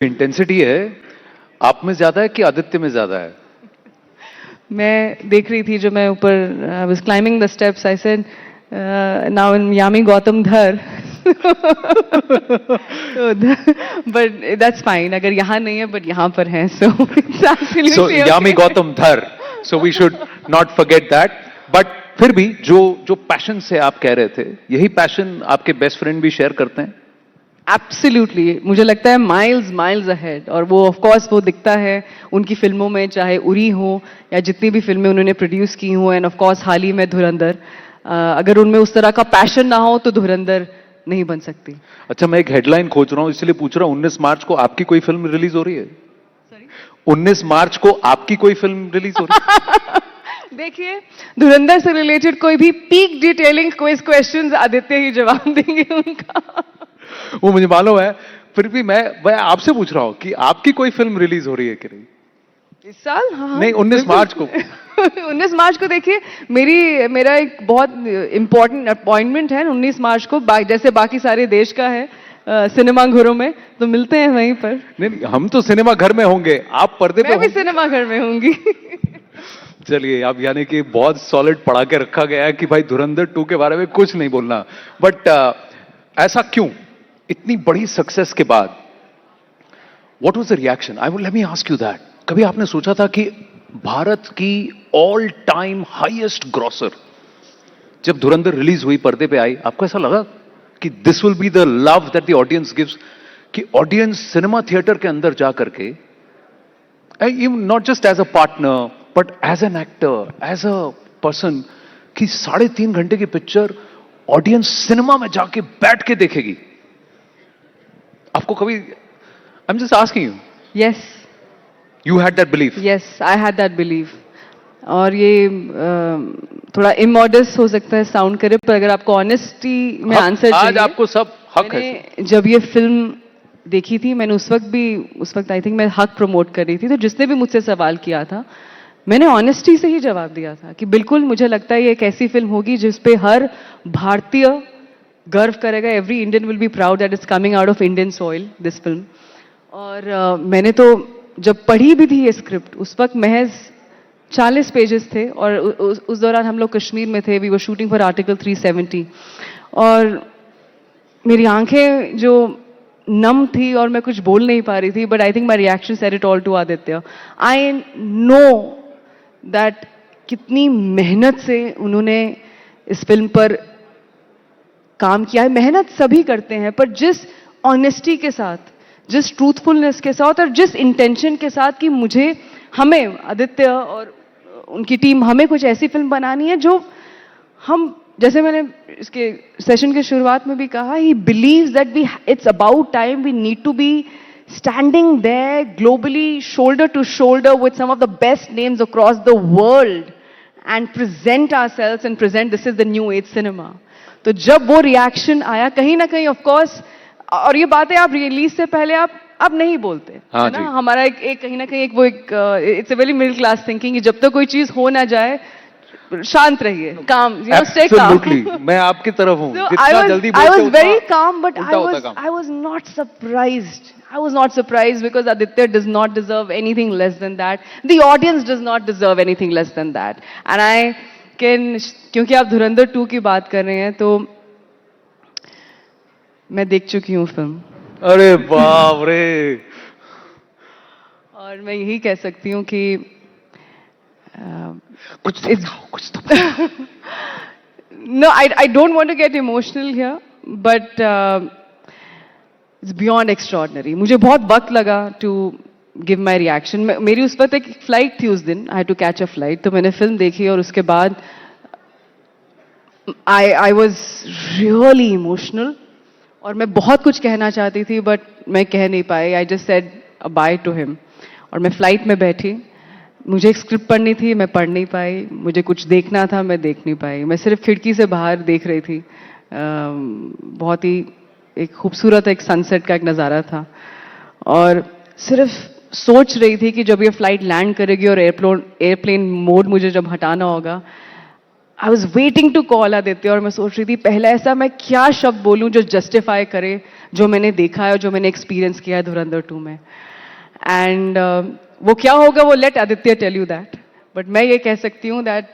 Intensity है आप में ज्यादा है कि आदित्य में ज्यादा है? मैं देख रही थी जो मैं ऊपर I was climbing the steps I said now in Yami Gautam Dhar but that's fine अगर यहाँ नहीं है बट यहाँ पर है सो सो Yami Gautam Dhar, so we should not forget that. But फिर भी जो पैशन से आप कह रहे थे, यही पैशन आपके बेस्ट फ्रेंड भी शेयर करते हैं? एब्सोल्युटली मुझे लगता है माइल्स माइल्स अहेड. और वो ऑफ कोर्स वो दिखता है उनकी फिल्मों में, चाहे उरी हो या जितनी भी फिल्में उन्होंने प्रोड्यूस की हो. एंड ऑफ कोर्स हाल ही में धुरंधर. अगर उनमें उस तरह का पैशन ना हो तो धुरंधर नहीं बन सकती. अच्छा, मैं एक हेडलाइन खोज रहा हूं इसलिए पूछ रहा हूं, 19 मार्च को आपकी कोई फिल्म रिलीज हो रही है? 19 मार्च को आपकी कोई फिल्म रिलीज हो रही है? देखिए, धुरंधर से रिलेटेड कोई भी peak detailing quiz questions Aditya ही जवाब देंगे उनका. वो मुझे मालूम है, फिर भी मैं आपसे पूछ रहा हूं कि आपकी कोई फिल्म रिलीज हो रही है कि नहीं इस साल? हाँ, नहीं, 19 मार्च को. 19 मार्च को देखिए मेरा एक बहुत इंपॉर्टेंट अपॉइंटमेंट है 19 मार्च को. जैसे बाकी सारे देश का है सिनेमा घरों में, तो मिलते हैं वहीं पर. नहीं, हम तो सिनेमा घर में होंगे, आप पर्दे पे मैं भी सिनेमा घर में होंगी. चलिए, अब यानी कि बहुत सॉलिड पढ़ा के रखा गया है कि भाई धुरंधर 2 के बारे में कुछ नहीं बोलना. बट ऐसा क्यों? इतनी बड़ी सक्सेस के बाद what was the reaction? I would let me ask you that. कभी आपने सोचा था कि भारत की ऑल टाइम हाईएस्ट ग्रॉसर जब धुरंधर रिलीज हुई, पर्दे पे आई, आपको ऐसा लगा कि this will be the love that the audience gives, कि ऑडियंस सिनेमा थिएटर के अंदर जा करके, not just as a partner but as an actor, as a person, कि 3.5 घंटे की पिक्चर ऑडियंस सिनेमा में जाके बैठ के देखेगी? आपको कभी, I am just asking you. Yes, you had that belief? Yes, I had that belief. और ये थोड़ा इमोडस्ट हो सकता है साउंड करे, पर अगर आपको ऑनेस्टी में आंसर चाहिए, आज आपको सब हक है. मैंने जब ये फिल्म देखी थी, मैंने उस वक्त आई थिंक मैं हक प्रमोट कर रही थी, तो जिसने भी मुझसे सवाल किया था मैंने ऑनेस्टी से ही जवाब दिया था कि बिल्कुल मुझे लगता है ये एक ऐसी फिल्म होगी जिस पे हर भारतीय गर्व करेगा. Every Indian will be proud that is coming out of Indian soil this film. और मैंने तो जब पढ़ी भी थी ये स्क्रिप्ट, उस वक्त महज 40 पेजेस थे और उस दौरान हम लोग कश्मीर में थे. We were shooting for article 370 और मेरी आंखें जो नम थी और मैं कुछ बोल नहीं पा रही थी. But I think my reaction said it all to Aditya. I know that कितनी मेहनत से उन्होंने इस फिल्म पर काम किया है. मेहनत सभी करते हैं, पर जिस ऑनेस्टी के साथ, जिस ट्रूथफुलनेस के साथ और जिस इंटेंशन के साथ कि हमें आदित्य और उनकी टीम, हमें कुछ ऐसी फिल्म बनानी है जो हम, जैसे मैंने इसके सेशन के शुरुआत में भी कहा, he believes that it's about time we need to be standing there globally, shoulder to shoulder with some of the best names across the world and present ourselves and present this is the new age cinema. तो जब वो reaction आया, कहीं ना कहीं of course, और ये बातें आप रिलीज से पहले आप नहीं बोलते, है ना. हमारा एक कहीं ना कहीं it's a very middle class thinking कि जब तक कोई चीज हो ना जाए शांत रहिए, काम, स्टे काम. मैं आपकी तरफ हूं. जितना जल्दी बोलते, I was very calm, but I was not surprised. I was not surprised because Aditya does not deserve anything less than that. The audience does not deserve anything less than that. And I can, क्योंकि आप धुरंधर 2 की बात कर रहे हैं, तो मैं देख चुकी हूँ फिल्म. अरे बाप रे. और मैं यही कह सकती हूँ कि कुछ तो no, I don't want to get emotional here, but it's beyond extraordinary. मुझे बहुत वक्त लगा to give my reaction. मेरी उस वक्त एक फ्लाइट थी उस दिन, I had to catch a flight, तो मैंने फिल्म देखी और उसके बाद I was really emotional. और मैं बहुत कुछ कहना चाहती थी बट मैं कह नहीं पाई. I just said bye to him. और मैं फ्लाइट में बैठी, मुझे एक स्क्रिप्ट पढ़नी थी, मैं पढ़ नहीं पाई. मुझे कुछ देखना था, मैं देख नहीं पाई. मैं सिर्फ खिड़की से बाहर देख रही थी. बहुत ही एक खूबसूरत एक सनसेट का एक नज़ारा था और सिर्फ सोच रही थी कि जब ये फ्लाइट लैंड करेगी और एयरप्लेन मोड मुझे जब हटाना होगा, I was waiting to call Aditya. और मैं सोच रही थी पहले ऐसा मैं क्या शब्द बोलूं जो जस्टिफाई करे जो मैंने देखा है और जो मैंने एक्सपीरियंस किया है धुरंधर 2 में. एंड वो क्या होगा वो let Aditya tell you that. But मैं ये कह सकती हूँ that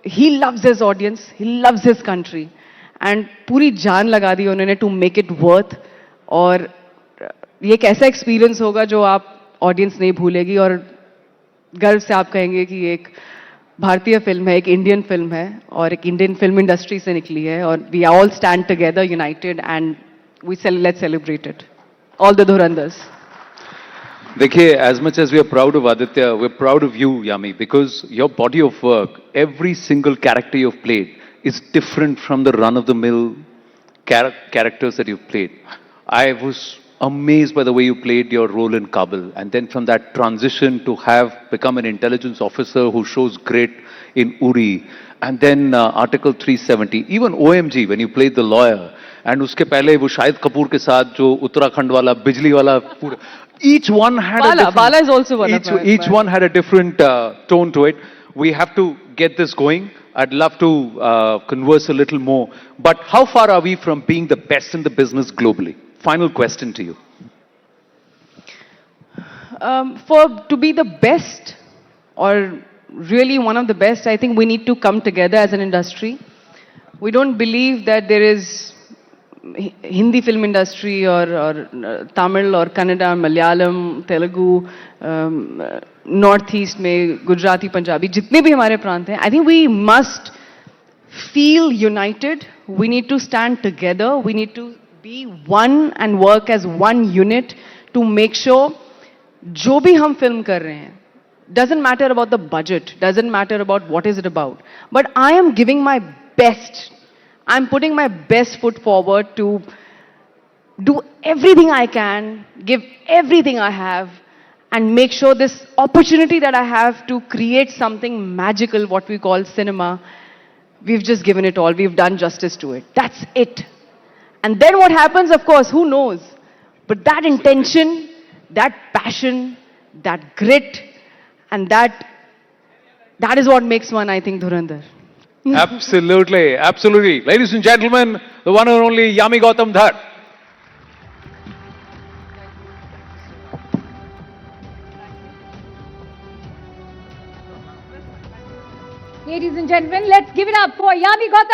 he loves his audience, he loves his country and पूरी जान लगा दी उन्होंने टू मेक इट वर्थ. और ये एक ऐसा एक्सपीरियंस होगा जो आप ऑडियंस नहीं भूलेगी और गर्व से आप कहेंगे कि एक भारतीय फिल्म है, एक इंडियन फिल्म है और एक इंडियन फिल्म इंडस्ट्री से निकली है और we all stand together united and we let's celebrate it. All the धुरंधर्स. देखिए, as much as we are proud of Aditya, we're proud of you, Yami, because your body of work, every single character you've played is different from the run-of-the-mill characters that you've played. I was amazed by the way you played your role in Kabul, and then from that transition to have become an intelligence officer who shows grit in Uri, and then Article 370, even OMG when you played the lawyer, and उसके पहले वो शाहिद कपूर के साथ जो उत्तराखंड वाला बिजली वाला पूरा, each one had a different, Bala is also one each, of my, each one had a different tone to it. We have to get this going. I'd love to converse a little more. But how far are we from being the best in the business globally? Final question to you. To be the best or really one of the best, I think we need to come together as an industry. We don't believe that there is Hindi film industry or Tamil or Kannada, Malayalam, Telugu, Northeast में गुजराती, पंजाबी, जितने भी हमारे प्रांत हैं, I think we must feel united. We need to stand together. We need to be one and work as one unit to make sure जो भी हम film कर रहे हैं, doesn't matter about the budget, doesn't matter about what is it about, but I am giving my best. I'm putting my best foot forward to do everything I can, give everything I have, and make sure this opportunity that I have to create something magical, what we call cinema, we've just given it all. We've done justice to it. That's it. And then what happens, of course, who knows? But that intention, that passion, that grit, and that is what makes one, I think, Dhurandhar. Absolutely, absolutely. Ladies and gentlemen, the one and only Yami Gautam Dhar. Ladies and gentlemen, let's give it up for Yami Gautam.